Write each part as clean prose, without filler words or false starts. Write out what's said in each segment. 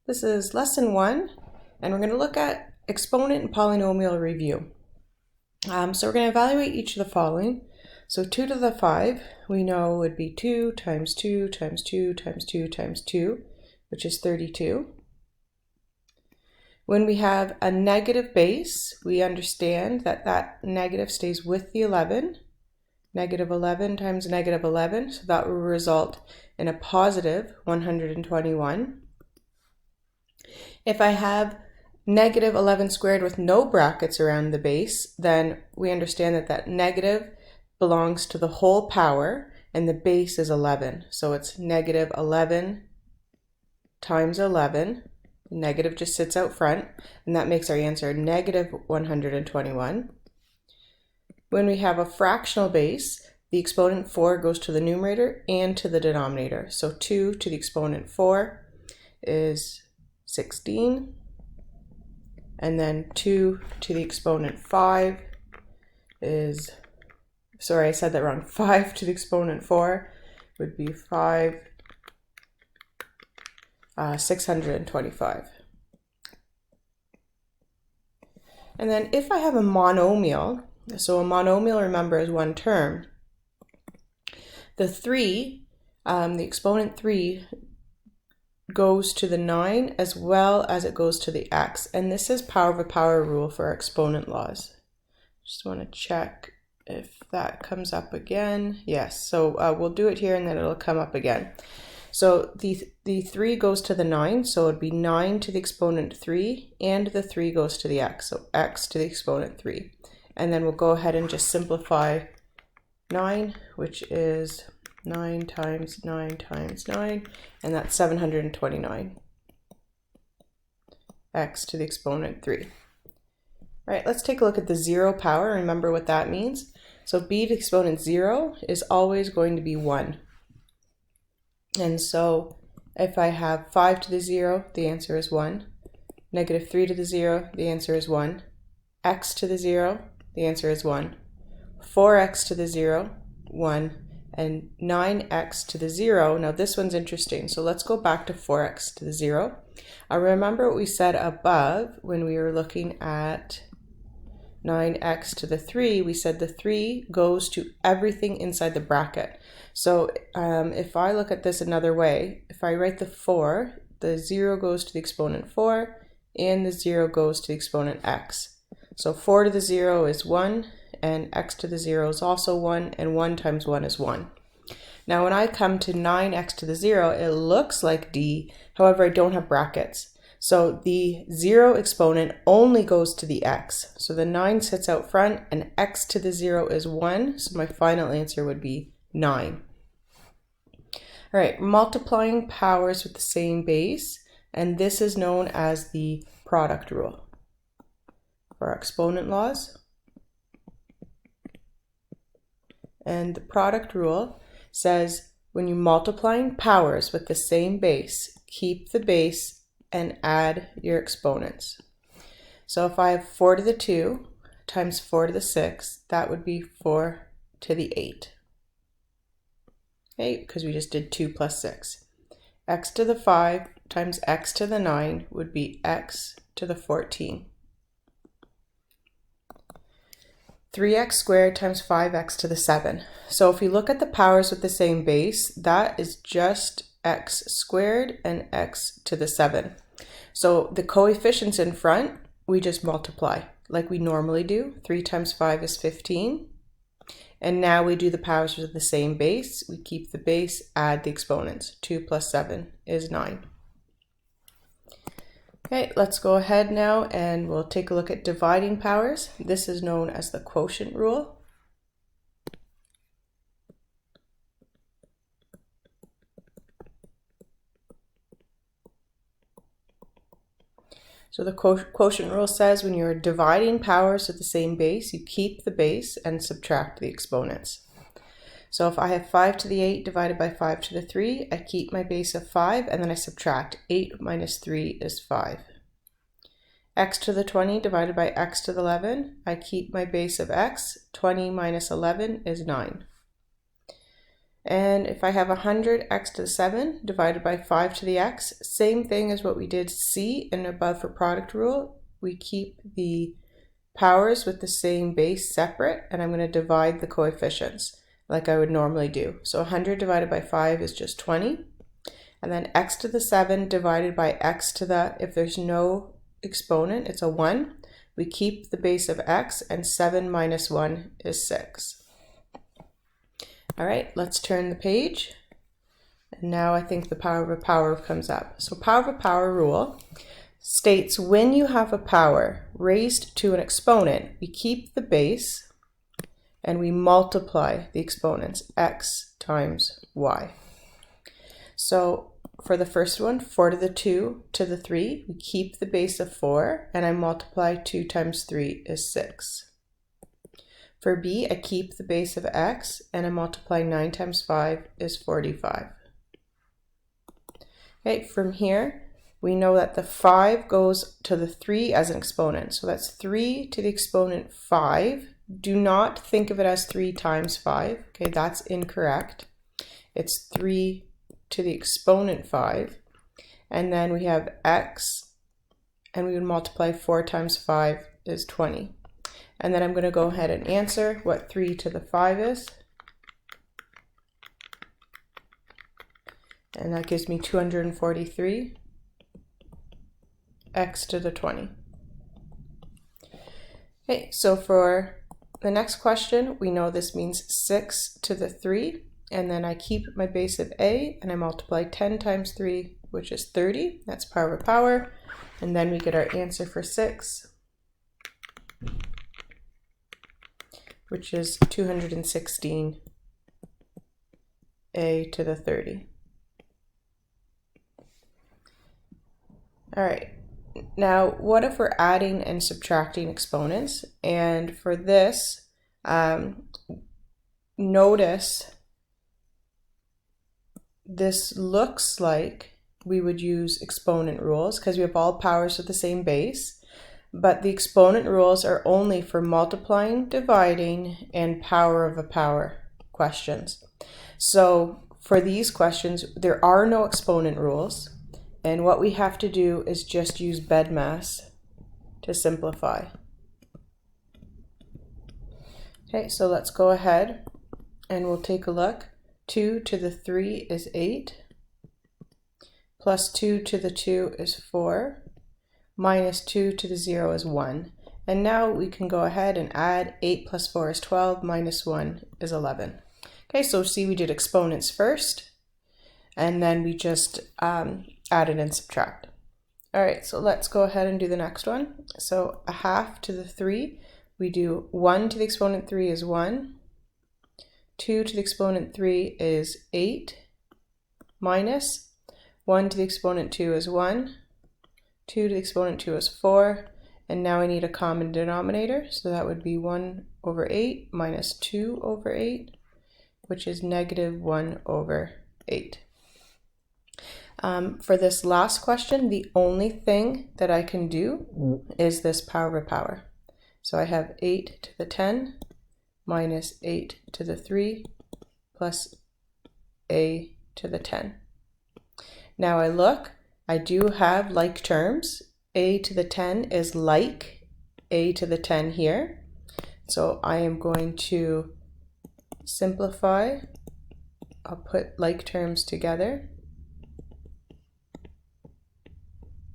This is lesson 1, and we're going to look at exponent and polynomial review. So we're going to evaluate each of the following. So 2 to the 5 we know would be 2 times 2 times 2 times 2 times 2, which is 32. When we have a negative base, we understand that that negative stays with the 11. Negative 11 times negative 11, so that will result in a positive 121. If I have negative 11 squared with no brackets around the base, then we understand that that negative belongs to the whole power and the base is 11. So it's negative 11 times 11. The negative just sits out front, and that makes our answer negative 121. When we have a fractional base, the exponent 4 goes to the numerator and to the denominator. So 2 to the exponent 4 is 16, and then 2 to the exponent 5 is, sorry, I said that wrong, 5 to the exponent 4 would be 625. And then if I have a monomial, so a monomial, remember, is one term, the 3, the exponent 3 goes to the 9 as well as it goes to the x, and this is power of a power rule for our exponent laws. Just want to check if that comes up again. Yes, so we'll do it here and then it'll come up again. So the 3 goes to the 9, so it'd be 9 to the exponent 3, and the 3 goes to the x, so x to the exponent 3. And then we'll go ahead and just simplify 9, which is 9 times 9 times 9, and that's 729. X to the exponent 3. All right, let's take a look at the 0 power. Remember what that means. So b to the exponent 0 is always going to be 1. And so if I have 5 to the 0, the answer is 1. Negative 3 to the 0, the answer is 1. X to the 0, the answer is 1. 4x to the 0, 1. And 9x to the 0, now this one's interesting, so let's go back to 4x to the 0. Remember what we said above when we were looking at 9x to the 3, we said the 3 goes to everything inside the bracket. So if I look at this another way, if I write the 4, the 0 goes to the exponent 4, and the 0 goes to the exponent x. So 4 to the 0 is 1, and x to the 0 is also 1, and 1 times 1 is 1. Now when I come to 9x to the 0, it looks like d, however I don't have brackets. So the 0 exponent only goes to the x. So the 9 sits out front, and x to the 0 is 1, so my final answer would be 9. All right, multiplying powers with the same base, and this is known as the product rule for our exponent laws. And the product rule says when you're multiplying powers with the same base, keep the base and add your exponents. So if I have 4 to the 2 times 4 to the 6, that would be 4 to the 8. Okay, because we just did 2 plus 6. X to the 5 times x to the 9 would be x to the 14. 3x squared times 5x to the 7. So if we look at the powers with the same base, that is just x squared and x to the 7. So the coefficients in front, we just multiply like we normally do. 3 times 5 is 15. And now we do the powers with the same base. We keep the base, add the exponents. 2 plus 7 is 9. Okay, let's go ahead now and we'll take a look at dividing powers. This is known as the quotient rule. So the quotient rule says when you're dividing powers with the same base, you keep the base and subtract the exponents. So if I have 5 to the 8 divided by 5 to the 3, I keep my base of 5 and then I subtract. 8 minus 3 is 5. X to the 20 divided by x to the 11, I keep my base of x. 20 minus 11 is 9. And if I have 100 x to the 7 divided by 5 to the x, same thing as what we did C and above for product rule. We keep the powers with the same base separate, and I'm going to divide the coefficients like I would normally do. So 100 divided by 5 is just 20. And then x to the 7 divided by x to the, if there's no exponent, it's a 1. We keep the base of x, and 7 minus 1 is 6. All right, let's turn the page. And now I think the power of a power comes up. So power of a power rule states when you have a power raised to an exponent, we keep the base and we multiply the exponents, x times y. So for the first one, 4 to the 2 to the 3, we keep the base of 4 and I multiply 2 times 3 is 6. For B, I keep the base of x and I multiply 9 times 5 is 45. Okay, from here, we know that the 5 goes to the 3 as an exponent. So that's 3 to the exponent 5. Do not think of it as 3 times 5. Okay, that's incorrect. It's 3 to the exponent 5. And then we have x, and we would multiply 4 times 5 is 20. And then I'm going to go ahead and answer what 3 to the 5 is. And that gives me 243 x to the 20. Okay, so for the next question, we know this means 6 to the 3. And then I keep my base of a and I multiply 10 times 3, which is 30. That's power of power. And then we get our answer for 6. Which is 216 a to the 30. All right, now what if we're adding and subtracting exponents? And for this, notice this looks like we would use exponent rules because we have all powers with the same base. But the exponent rules are only for multiplying, dividing, and power of a power questions. So for these questions, there are no exponent rules. And what we have to do is just use BEDMAS to simplify. Okay, so let's go ahead and we'll take a look. 2 to the 3 is 8. Plus 2 to the 2 is 4. Minus 2 to the 0 is 1. And now we can go ahead and add 8 plus 4 is 12, minus 1 is 11. Okay, so see we did exponents first, and then we just added and subtract. All right, so let's go ahead and do the next one. So a half to the 3, we do 1 to the exponent 3 is 1. 2 to the exponent 3 is 8. Minus 1 to the exponent 2 is 1. 2 to the exponent 2 is 4, and now I need a common denominator, so that would be 1 over 8 minus 2 over 8, which is negative 1 over 8. For this last question, the only thing that I can do is this power of a power. So I have 8 to the 10 minus 8 to the 3 plus a to the 10. Now I look. I do have like terms. A to the 10 is like a to the 10 here. So I am going to simplify. I'll put like terms together.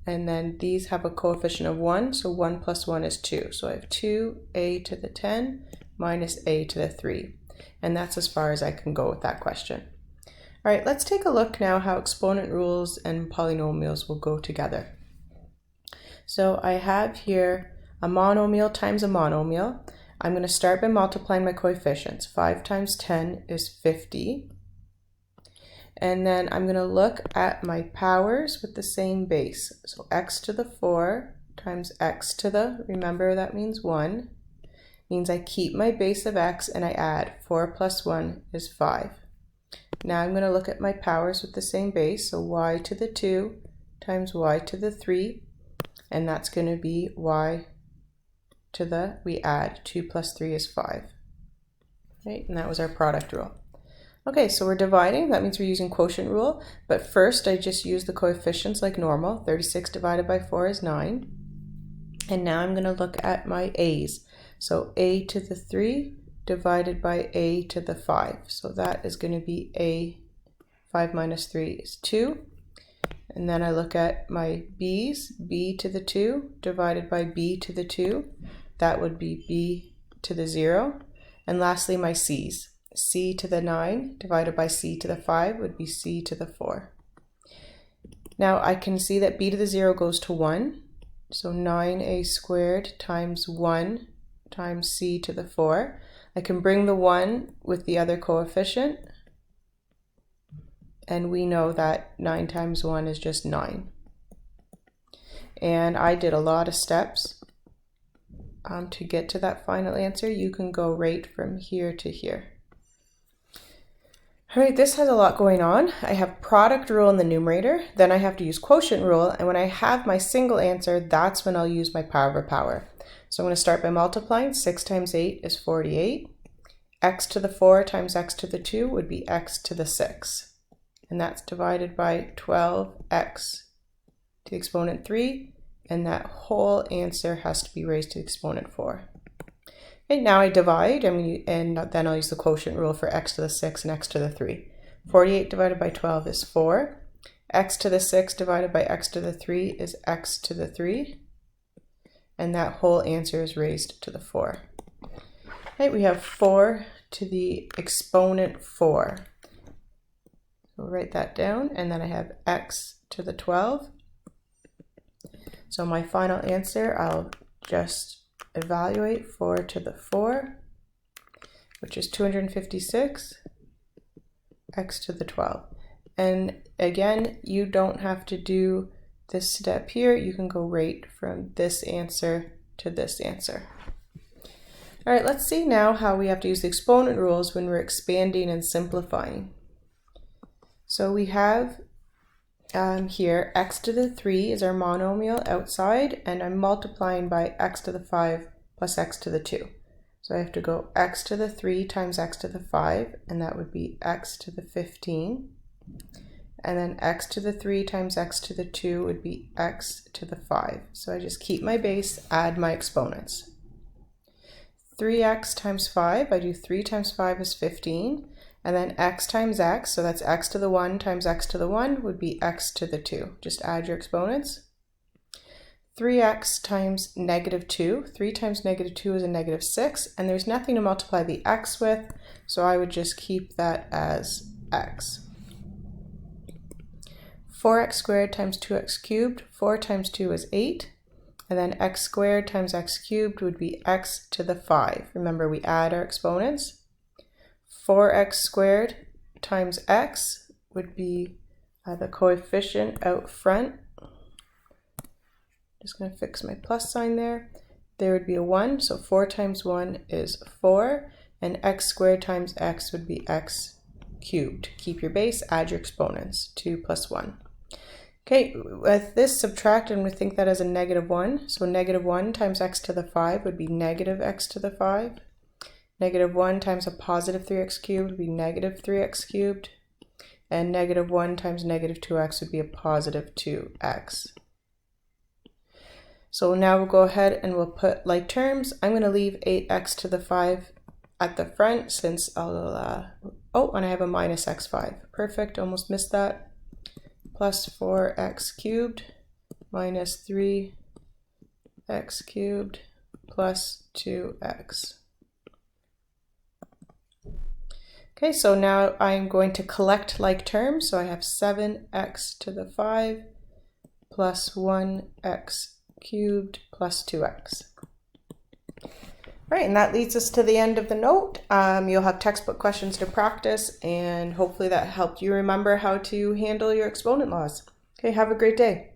And then these have a coefficient of 1, so 1 plus 1 is 2. So I have 2a to the 10 minus a to the 3. And that's as far as I can go with that question. All right, let's take a look now how exponent rules and polynomials will go together. So I have here a monomial times a monomial. I'm going to start by multiplying my coefficients. 5 times 10 is 50. And then I'm going to look at my powers with the same base. So x to the 4 times x to the, remember that means 1, means I keep my base of x and I add. 4 plus 1 is 5. Now I'm going to look at my powers with the same base. So y to the 2 times y to the 3. And that's going to be y to the, we add 2 plus 3 is 5. Right? And that was our product rule. Okay, so we're dividing. That means we're using quotient rule. But first, I just use the coefficients like normal. 36 divided by 4 is 9. And now I'm going to look at my a's. So a to the 3 divided by a to the 5. So that is going to be a 5 minus 3 is 2. And then I look at my b's. B to the 2 divided by b to the 2. That would be b to the 0. And lastly, my c's. C to the 9 divided by c to the 5 would be c to the 4. Now I can see that b to the 0 goes to 1. So 9a squared times 1 times c to the 4. I can bring the 1 with the other coefficient. And we know that 9 times 1 is just 9. And I did a lot of steps to get to that final answer. You can go right from here to here. All right, this has a lot going on. I have product rule in the numerator, then I have to use quotient rule, and when I have my single answer, that's when I'll use my power over power. So I'm going to start by multiplying. 6 times 8 is 48. X to the 4 times x to the 2 would be x to the 6. And that's divided by 12x to the exponent 3, and that whole answer has to be raised to the exponent 4. Okay, now I divide, and then I'll use the quotient rule for x to the 6 and x to the 3. 48 divided by 12 is 4. X to the 6 divided by x to the 3 is x to the 3. And that whole answer is raised to the 4. Okay, we have 4 to the exponent 4. So we'll write that down, and then I have x to the 12. So my final answer, I'll just evaluate 4 to the 4, which is 256, x to the 12. And again, you don't have to do this step here. You can go right from this answer to this answer. All right, let's see now how we have to use the exponent rules when we're expanding and simplifying. So we have here x to the 3 is our monomial outside, and I'm multiplying by x to the 5 plus x to the 2. So I have to go x to the 3 times x to the 5, and that would be x to the 15. And then x to the 3 times x to the 2 would be x to the 5. So I just keep my base, add my exponents. 3x times 5, I do 3 times 5 is 15. And then x times x, so that's x to the 1 times x to the 1 would be x to the 2. Just add your exponents. 3x times negative 2. 3 times negative 2 is a negative 6, and there's nothing to multiply the x with, so I would just keep that as x. 4x squared times 2x cubed. 4 times 2 is 8. And then x squared times x cubed would be x to the 5. Remember, we add our exponents. 4x squared times x would be the coefficient out front. Just going to fix my plus sign there. There would be a 1, so 4 times 1 is 4, and x squared times x would be x cubed. Keep your base, add your exponents, 2 plus 1. Okay, with this subtract, I'm going to think that as a negative 1. So negative 1 times x to the 5 would be negative x to the 5. Negative 1 times a positive 3x cubed would be negative 3x cubed. And negative 1 times negative 2x would be a positive 2x. So now we'll go ahead and we'll put like terms. I'm going to leave 8x to the 5 at the front since I'll, and I have a minus x5. Perfect, almost missed that. Plus 4x cubed minus 3x cubed plus 2x. Okay, so now I'm going to collect like terms. So I have 7x to the 5 plus 1x cubed plus 2x. Right, and that leads us to the end of the note. You'll have textbook questions to practice, and hopefully that helped you remember how to handle your exponent laws. Okay, have a great day.